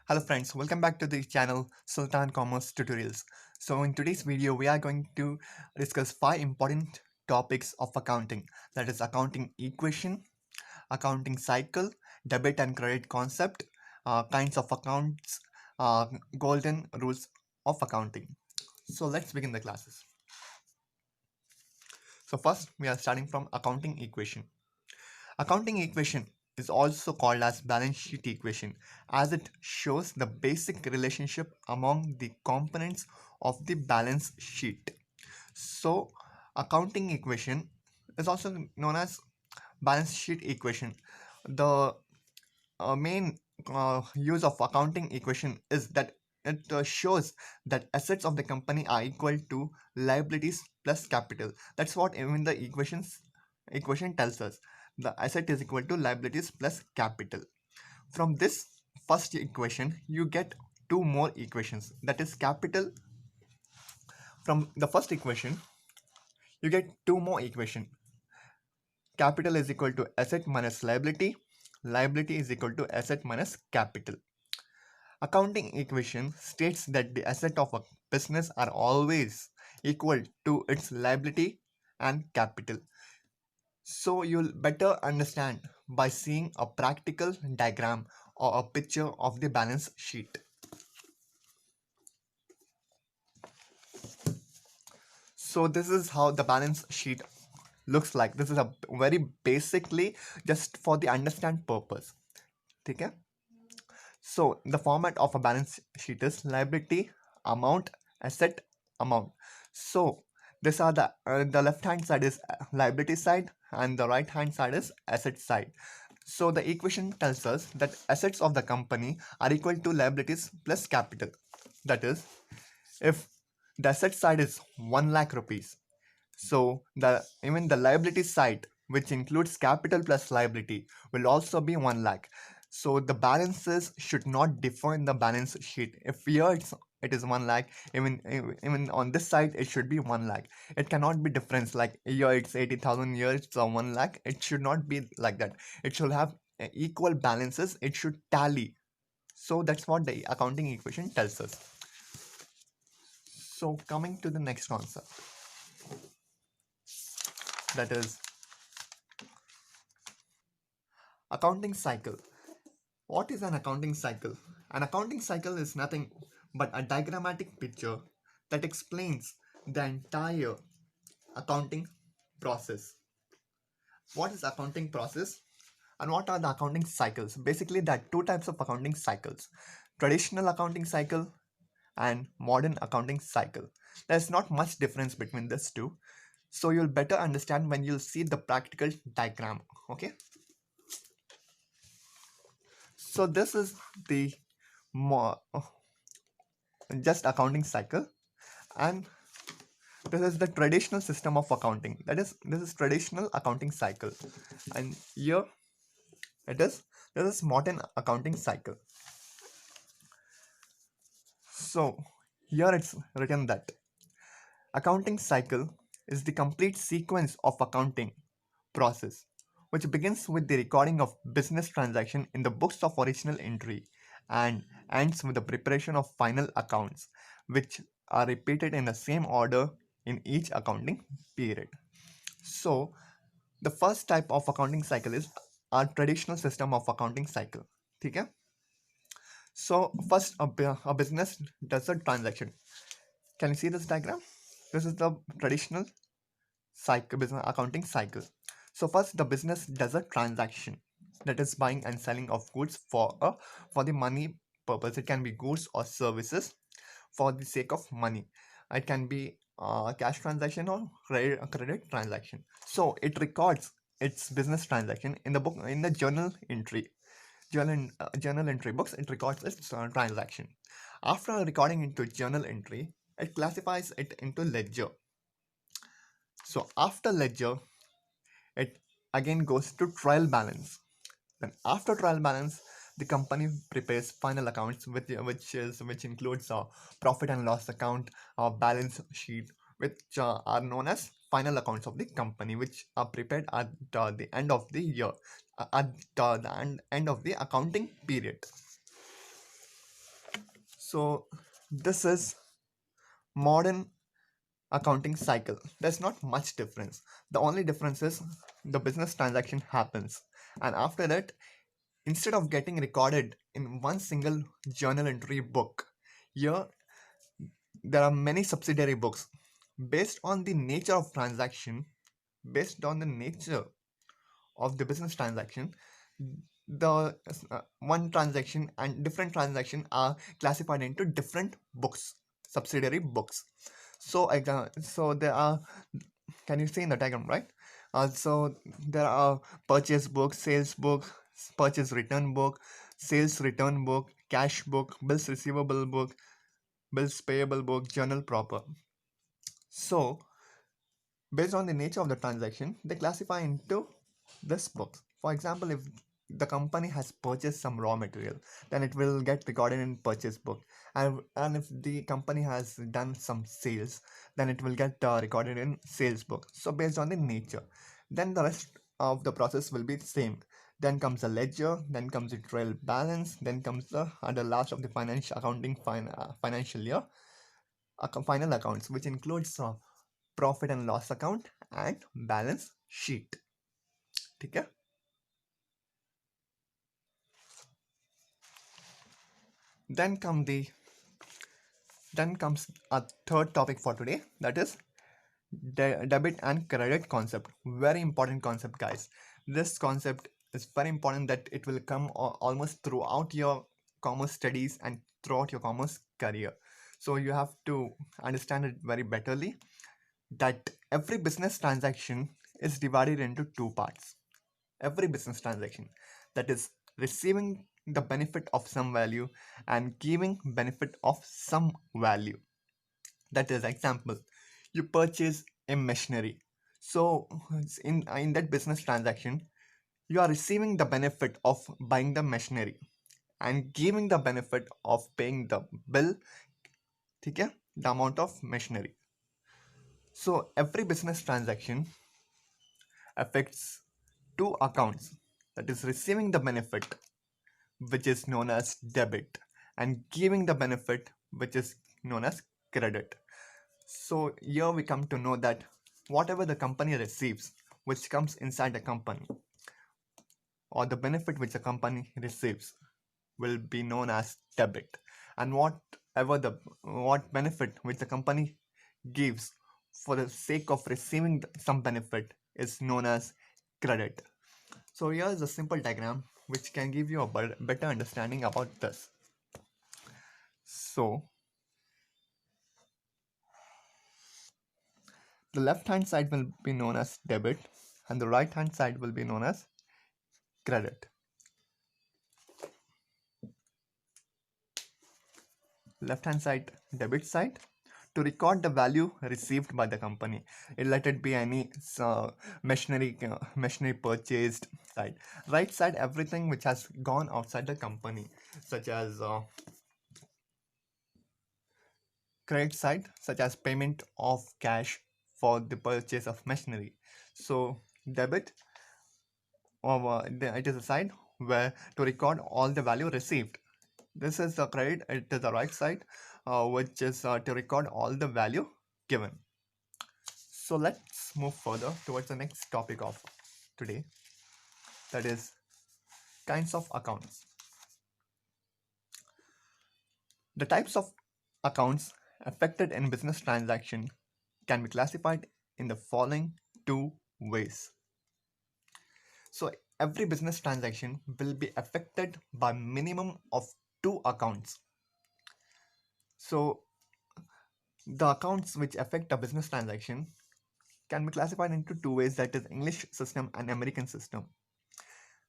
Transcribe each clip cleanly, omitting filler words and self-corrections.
Hello friends, welcome back to the channel Sultan Commerce Tutorials. So in today's video we are going to discuss 5 important topics of accounting, that is accounting equation, accounting cycle, debit and credit concept, kinds of accounts, golden rules of accounting. So let's begin the classes. So first we are starting from accounting equation. Accounting equation is also called as balance sheet equation as it shows the basic relationship among the components of the balance sheet. So accounting equation is also known as balance sheet equation. The main use of accounting equation is that it shows that assets of the company are equal to liabilities plus capital. That's what even the equation tells us. The asset is equal to liabilities plus capital. From this first equation, you get two more equations. That is capital. From the first equation, you get two more equation. Capital is equal to asset minus liability. Liability is equal to asset minus capital. Accounting equation states that the asset of a business are always equal to its liability and capital. So you'll better understand by seeing a practical diagram or a picture of the balance sheet. So this is how the balance sheet looks like. This is a very basically just for the understand purpose. Okay? So the format of a balance sheet is liability, amount, asset, amount. So these are the left hand side is liability side and the right hand side is asset side. So the equation tells us that assets of the company are equal to liabilities plus capital. That is, if the asset side is 1 lakh rupees, so the even the liability side, which includes capital plus liability, will also be 1 lakh. So the balances should not differ in the balance sheet. If here it is 1 lakh, even on this side it should be 1 lakh. It cannot be difference like here it's 80,000, here it's 1 lakh. It should not be like that. It should have equal balances. It should tally. So that's what the accounting equation tells us. So coming to the next concept, that is accounting cycle. What is an accounting cycle? An accounting cycle is nothing but a diagrammatic picture that explains the entire accounting process. What is accounting process and what are the accounting cycles? Basically, there are two types of accounting cycles: traditional accounting cycle and modern accounting cycle. There's not much difference between these two. So you'll better understand when you'll see the practical diagram. Okay. So this is the more just accounting cycle, and this is the traditional system of accounting. That is, this is traditional accounting cycle, and here it is, this is modern accounting cycle. So here it's written that accounting cycle is the complete sequence of accounting process which begins with the recording of business transaction in the books of original entry and ends with the preparation of final accounts, which are repeated in the same order in each accounting period. So the first type of accounting cycle is our traditional system of accounting cycle. Okay? So first a business does a transaction. Can you see this diagram? This is the traditional cycle, business accounting cycle. So first the business does a transaction, that is buying and selling of goods for the money purpose. It can be goods or services for the sake of money. It can be cash transaction or credit transaction. So it records its business transaction in the book, in the journal entry books. It records its transaction. After recording into journal entry, it classifies it into ledger. So after ledger, it again goes to trial balance. Then after trial balance, the company prepares final accounts, which includes a profit and loss account, a balance sheet, which are known as final accounts of the company, which are prepared at the end of the year, at the end of the accounting period. So this is modern accounting cycle. There's not much difference. The only difference is the business transaction happens, and after that, instead of getting recorded in one single journal entry book, here there are many subsidiary books based on the nature of transaction, based on the nature of the business transaction. The one transaction and different transaction are classified into different books, subsidiary books. So there are, can you see in the diagram, right? So there are purchase book, sales book, purchase return book, sales return book, cash book, bills receivable book, bills payable book, journal proper. So based on the nature of the transaction, they classify into this box. For example, if the company has purchased some raw material, then it will get recorded in purchase book. And if the company has done some sales, then it will get recorded in sales book. So based on the nature, then the rest of the process will be same. Then comes the ledger, then comes the trail balance, then comes the at the last of the financial accounting financial year final accounts, which includes profit and loss account and balance sheet. ठीक है? Then come the then comes a third topic for today, that is debit and credit concept. Very important concept, guys. This concept is very important, that it will come almost throughout your commerce studies and throughout your commerce career. So you have to understand it very betterly, that every business transaction is divided into two parts. Every business transaction, that is receiving the benefit of some value and giving benefit of some value. That is example, you purchase a machinery. So in that business transaction, you are receiving the benefit of buying the machinery and giving the benefit of paying the bill, ठीक है, the amount of machinery. So every business transaction affects two accounts, that is receiving the benefit, which is known as debit, and giving the benefit, which is known as credit. So here we come to know that whatever the company receives, which comes inside the company, or the benefit which the company receives, will be known as debit, and what benefit which the company gives for the sake of receiving some benefit is known as credit. So here is a simple diagram which can give you a better understanding about this. So the left hand side will be known as debit and the right hand side will be known as credit. Left hand side, debit side, to record the value received by the company. Let it be any machinery purchased. Right side, everything which has gone outside the company, such as credit side, such as payment of cash for the purchase of machinery. So debit, it is a side where to record all the value received. This is the credit, it is the right side, which is to record all the value given. So let's move further towards the next topic of today, that is kinds of accounts. The types of accounts affected in business transaction can be classified in the following two ways. So every business transaction will be affected by minimum of two accounts. So the accounts which affect a business transaction can be classified into two ways, that is English system and American system.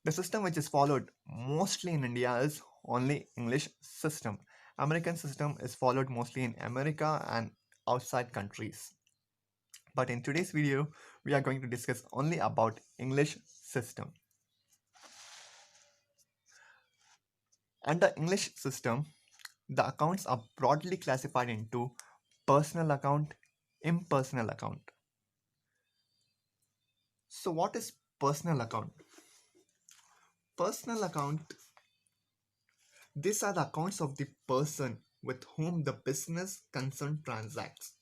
The system which is followed mostly in India is only English system. American system is followed mostly in America and outside countries. But in today's video, we are going to discuss only about English system. Under English system, the accounts are broadly classified into personal account, impersonal account. So what is personal account? Personal account, these are the accounts of the person with whom the business concern transacts.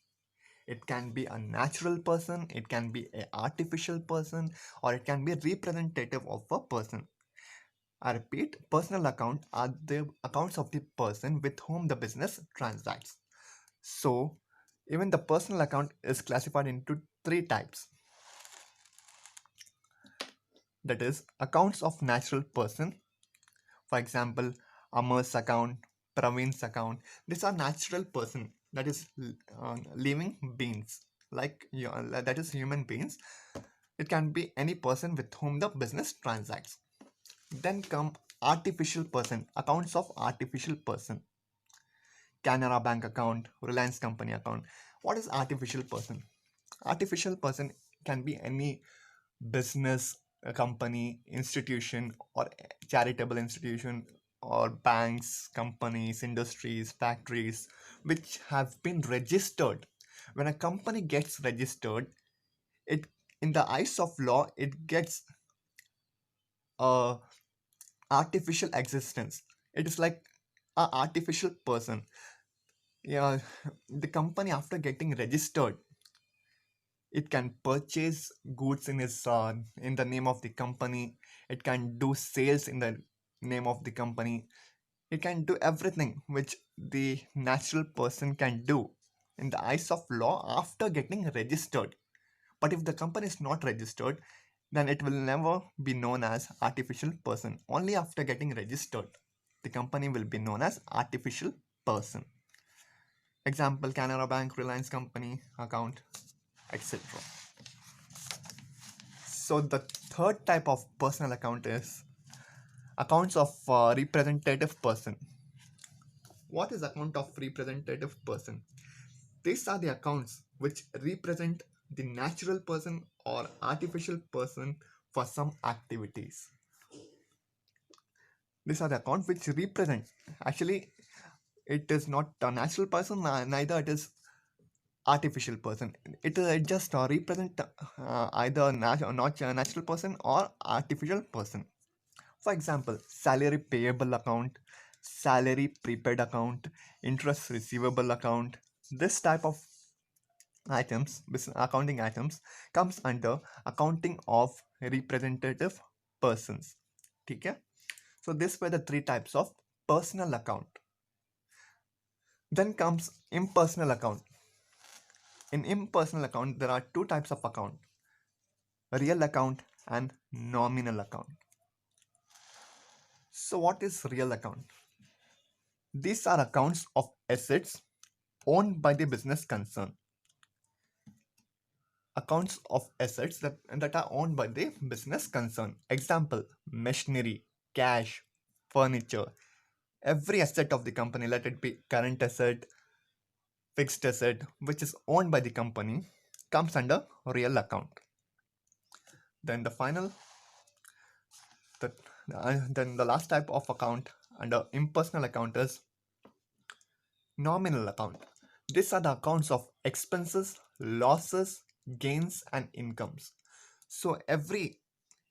It can be a natural person, it can be an artificial person, or it can be a representative of a person. I repeat, personal account are the accounts of the person with whom the business transacts. So, even the personal account is classified into three types. That is, accounts of natural person. For example, Amar's account, Praveen's account. These are natural person. That is living beings. That is human beings. It can be any person with whom the business transacts. Then come artificial person. Accounts of artificial person. Canara Bank account, Reliance Company account. What is artificial person? Artificial person can be any business, a company, institution, or charitable institution, or banks, companies, industries, factories, which have been registered. When a company gets registered, it in the eyes of law, it gets a artificial existence. It is like a artificial person. Yeah, the company after getting registered, it can purchase goods in the name of the company. It can do sales in the name of the company. It can do everything which the natural person can do in the eyes of law after getting registered. But if the company is not registered, then it will never be known as artificial person. Only after getting registered, the company will be known as artificial person. Example, Canara Bank, Reliance Company account, etc. So the third type of personal account is accounts of representative person. What is account of representative person? These are the accounts which represent the natural person or artificial person for some activities. These are the accounts which represent. Actually, it is not a natural person, neither it is artificial person. It just represent either not a natural person or artificial person. For example, salary payable account, salary prepaid account, interest receivable account. This type of items, business accounting items, comes under accounting of representative persons. Okay? So these were the three types of personal account. Then comes impersonal account. In impersonal account, there are two types of account: real account and nominal account. So what is real account? These are accounts of assets owned by the business concern. Accounts of assets that are owned by the business concern. Example, machinery, cash, furniture. Every asset of the company, let it be current asset, fixed asset, which is owned by the company, comes under real account. Then the, then the last type of account under impersonal account is nominal account. These are the accounts of expenses, losses, gains, and incomes. So every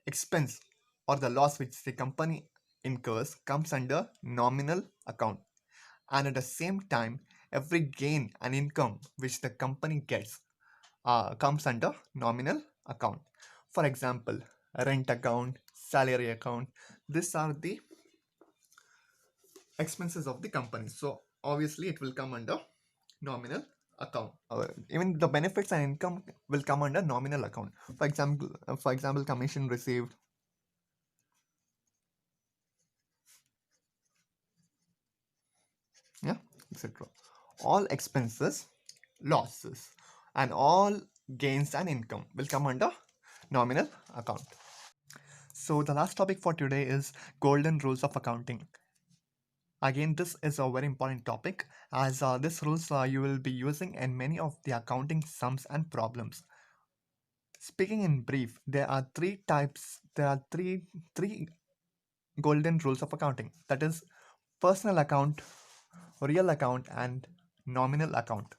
expense or the loss which the company incurs comes under nominal account. And at the same time, every gain and income which the company gets comes under nominal account. For example, rent account, salary account. These are the expenses of the company. So obviously it will come under nominal account. Even the benefits and income will come under nominal account. For example, commission received, yeah, etc. All expenses, losses, and all gains and income will come under nominal account. So the last topic for today is golden rules of accounting. Again, this is a very important topic as these rules you will be using in many of the accounting sums and problems. Speaking in brief, there are three types. There are three golden rules of accounting. That is personal account, real account, and nominal account.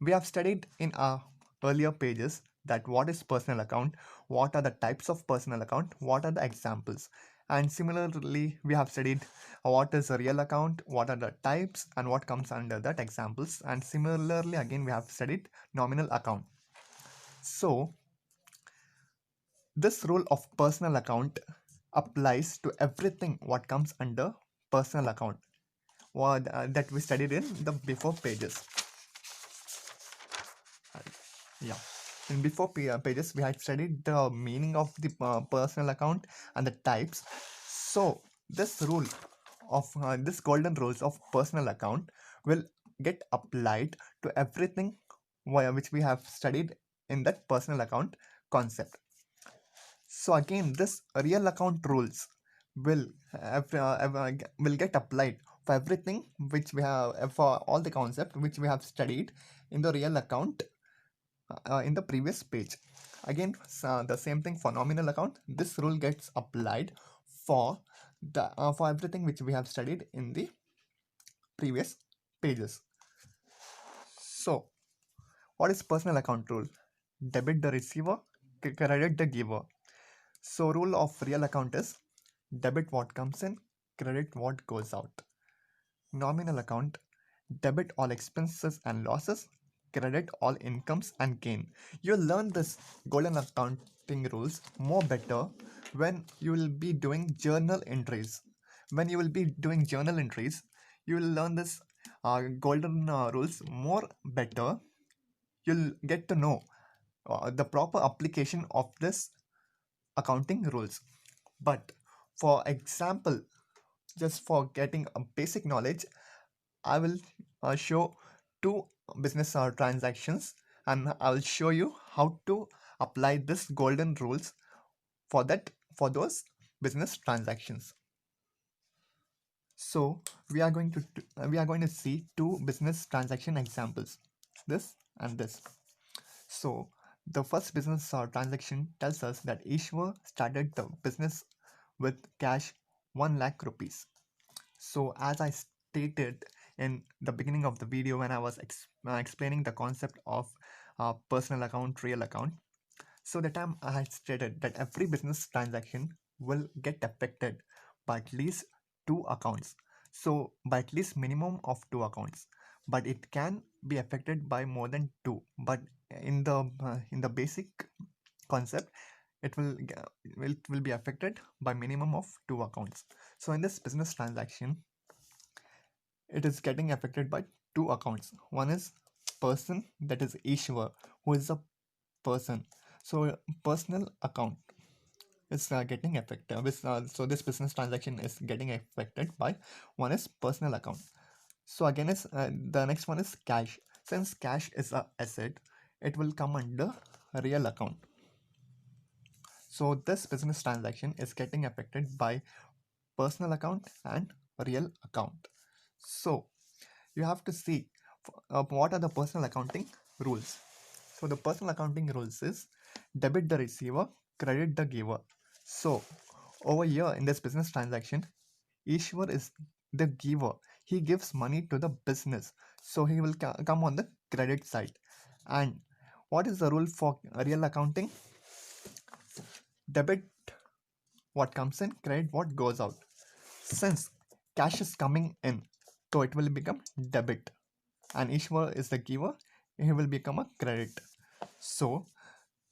We have studied in our earlier pages that what is personal account, what are the types of personal account, what are the examples. And similarly, we have studied what is a real account, what are the types, and what comes under that examples. And similarly, again, we have studied nominal account. So, this rule of personal account applies to everything what comes under personal account that we studied in the before pages. Yeah. In before pages, we had studied the meaning of the personal account and the types. So this golden rules of personal account will get applied to everything which we have studied in that personal account concept. So again, this real account rules will will get applied for everything which we have for all the concept which we have studied in the real account in the previous page. Again, the same thing for nominal account. This rule gets applied for for everything which we have studied in the previous pages. So, what is personal account rule? Debit the receiver, credit the giver. So, rule of real account is debit what comes in, credit what goes out. Nominal account, debit all expenses and losses, credit all incomes and gain. You'll learn this golden accounting rules more better when you will be doing journal entries. When you will be doing journal entries, you will learn this golden rules more better. You'll get to know the proper application of this accounting rules. But for example, just for getting a basic knowledge, I will show two business transactions, and I will show you how to apply this golden rules for those business transactions. So we are going to see two business transaction examples, this and this. So the first business transaction tells us that Ishwar started the business with cash 1 lakh rupees. So as I stated in the beginning of the video when I was explaining the concept of personal account, real account, so the time I had stated that every business transaction will get affected by at least two accounts. So by at least minimum of two accounts, but it can be affected by more than two. But in the basic concept, it will be affected by minimum of two accounts. So in this business transaction, it is getting affected by two accounts. One is person, that is Ishwar, who is a person. So personal account is getting affected. So this business transaction is getting affected by one is personal account. So again is the next one is cash. Since cash is a asset, it will come under real account. So this business transaction is getting affected by personal account and real account. So you have to see what are the personal accounting rules. So the personal accounting rules is debit the receiver, credit the giver. So over here in this business transaction, Ishwar is the giver. He gives money to the business. So he will come on the credit side. And what is the rule for real accounting? Debit what comes in, credit what goes out. Since cash is coming in, so it will become debit. And Ishwar is the giver, he will become a credit. So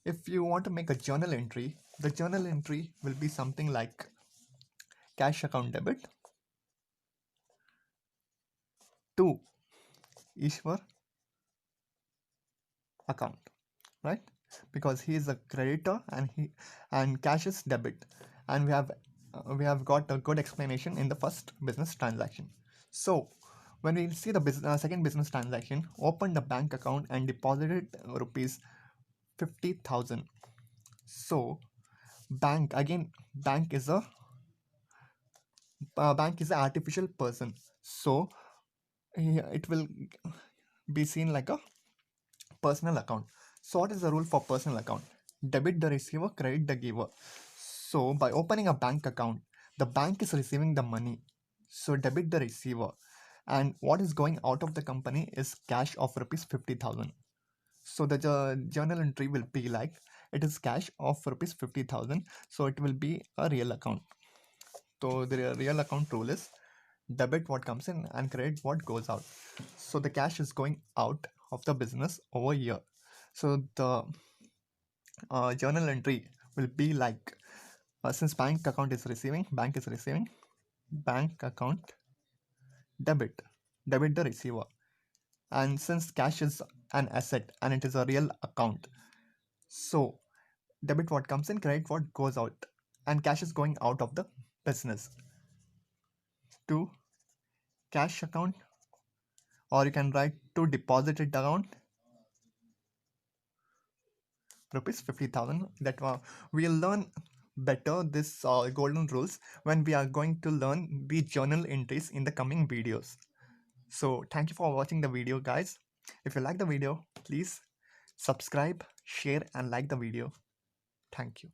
if you want to make a journal entry, the journal entry will be something like cash account debit to Ishwar account, right? Because he is a creditor and cash is debit, and we have got a good explanation in the first business transaction. So when we see the second business transaction, open the bank account and deposited rupees 50,000. So bank, again, bank is an artificial person. So it will be seen like a personal account. So what is the rule for personal account? Debit the receiver, credit the giver. So by opening a bank account, the bank is receiving the money. So debit the receiver. And what is going out of the company is cash of rupees 50,000. So the journal entry will be like it is cash of rupees 50,000. So it will be a real account. So the real account rule is debit what comes in and credit what goes out. So the cash is going out of the business over here. So the journal entry will be like, since bank is receiving, bank account debit, debit the receiver. And since cash is an asset and it is a real account, so debit what comes in, credit what goes out, and cash is going out of the business to cash account, or you can write to deposited account rupees 50,000. That we'll learn better this golden rules when we are going to learn the journal entries in the coming videos. So thank you for watching the video, guys. If you like the video, please subscribe, share and like the video. Thank you.